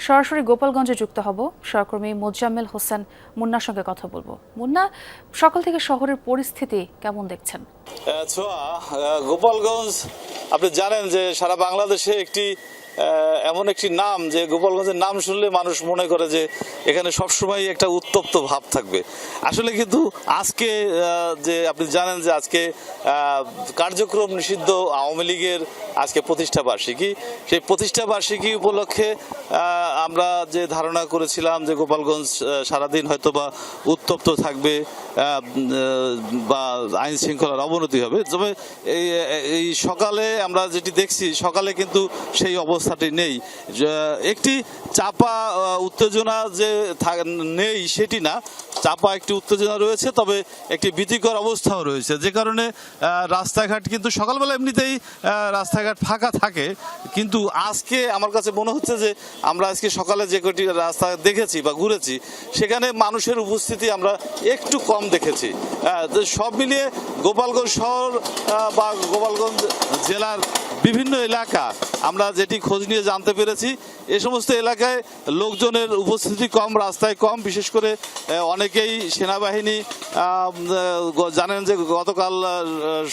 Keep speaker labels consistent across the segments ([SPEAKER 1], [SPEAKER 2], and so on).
[SPEAKER 1] সরাসরি গোপালগঞ্জে যুক্ত হব। সহকর্মী মোজাম্মেল হোসেন মুন্নার সঙ্গে কথা বলবো। মুন্না, সকাল থেকে শহরের পরিস্থিতি কেমন দেখছেন?
[SPEAKER 2] গোপালগঞ্জ আপনি জানেন যে সারা বাংলাদেশে এমন একটি নাম যে গোপালগঞ্জের নাম শুনলে মানুষ মনে করে যে এখানে সবসময় একটা উত্তপ্ত ভাব থাকবে। আসলে কিন্তু আজকে যে আপনি জানেন যে আজকে কার্যক্রম নিষিদ্ধ আওয়ামী লীগের আজকে প্রতিষ্ঠা বার্ষিকী। সেই প্রতিষ্ঠা বার্ষিকী উপলক্ষে আমরা যে ধারণা করেছিলাম যে গোপালগঞ্জ সারাদিন হয়তো বা উত্তপ্ত থাকবে বা আইন শৃঙ্খলার অবনতি হবে, তবে এই সকালে আমরা যেটি দেখছি, সকালে কিন্তু সেই অবস্থাটি নেই। একটি চাপা উত্তেজনা যে নেই সেটি না, চাপা একটি উত্তেজনা রয়েছে, তবে একটি ভীতিকর অবস্থাও রয়েছে, যে কারণে রাস্তাঘাট কিন্তু সকালবেলা এমনিতেই রাস্তাঘাট ফাঁকা থাকে। কিন্তু আজকে আমার কাছে মনে হচ্ছে যে আমরা আজকে সকালে যে কটি রাস্তা দেখেছি বা ঘুরেছি, সেখানে মানুষের উপস্থিতি আমরা একটু কম দেখেছি। সব মিলিয়ে গোপালগঞ্জ শহর বা গোপালগঞ্জ জেলার বিভিন্ন এলাকা আমরা যেটি খোঁজ নিয়ে জানতে পেরেছি, এ সমস্ত এলাকায় লোকজনের উপস্থিতি কম, রাস্তায় কম। বিশেষ করে অনেকেই সেনাবাহিনী, জানেন যে গতকাল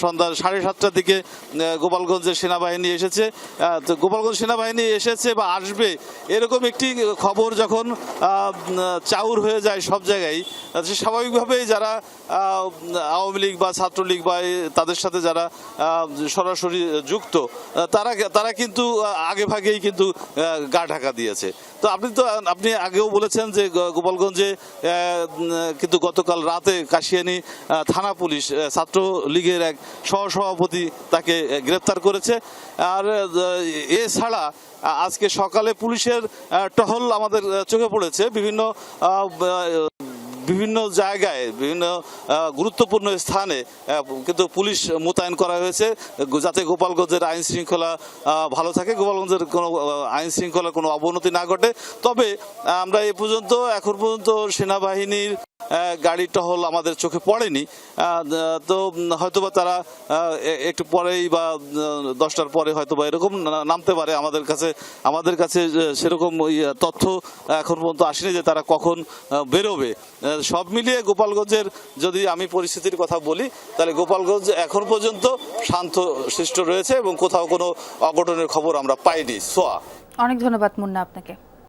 [SPEAKER 2] সন্ধ্যা 7:30টার দিকে গোপালগঞ্জের সেনাবাহিনী এসেছে। তো গোপালগঞ্জ সেনাবাহিনী এসেছে বা আসবে এরকম একটি খবর যখন চাউর হয়ে যায় সব জায়গায়, স্বাভাবিকভাবেই যারা আওয়ামী লীগ বা ছাত্রলীগ বা তাদের সাথে যারা সরাসরি যুক্ত, তারা কিন্তু আগে ভাগেই কিন্তু গা ঢাকা দিয়েছে। তো আপনি আগেও বলেছেন যে গোপালগঞ্জে কিন্তু গতকাল রাতে কাশিয়ানী থানা পুলিশ ছাত্রলীগের এক সহসভাপতি তাকে গ্রেপ্তার করেছে। আর এছাড়া আজকে সকালে পুলিশের টহল আমাদের চোখে পড়েছে বিভিন্ন জায়গায়, বিভিন্ন গুরুত্বপূর্ণ স্থানে কিন্তু পুলিশ মোতায়েন করা হয়েছে, যাতে গোপালগঞ্জের আইন শৃঙ্খলা ভালো থাকে, গোপালগঞ্জের কোনো আইন শৃঙ্খলার কোনো অবনতি না ঘটে। তবে আমরা এখন পর্যন্ত সেনাবাহিনীর গাড়ি টহল আমাদের চোখে পড়েনি। তো হয়তোবা তারা একটু পরেই বা 10টার পরে হয়তোবা এরকম নামতে পারে। আমাদের কাছে সেরকম তথ্য এখন পর্যন্ত আসেনি যে তারা কখন বেরোবে। সব মিলিয়ে গোপালগঞ্জের যদি আমি পরিস্থিতির কথা বলি, তাহলে গোপালগঞ্জ এখন পর্যন্ত শান্ত শিষ্ট রয়েছে এবং কোথাও কোনো অঘটনের খবর আমরা পাইনি।
[SPEAKER 1] অনেক ধন্যবাদ মুন্না আপনাকে।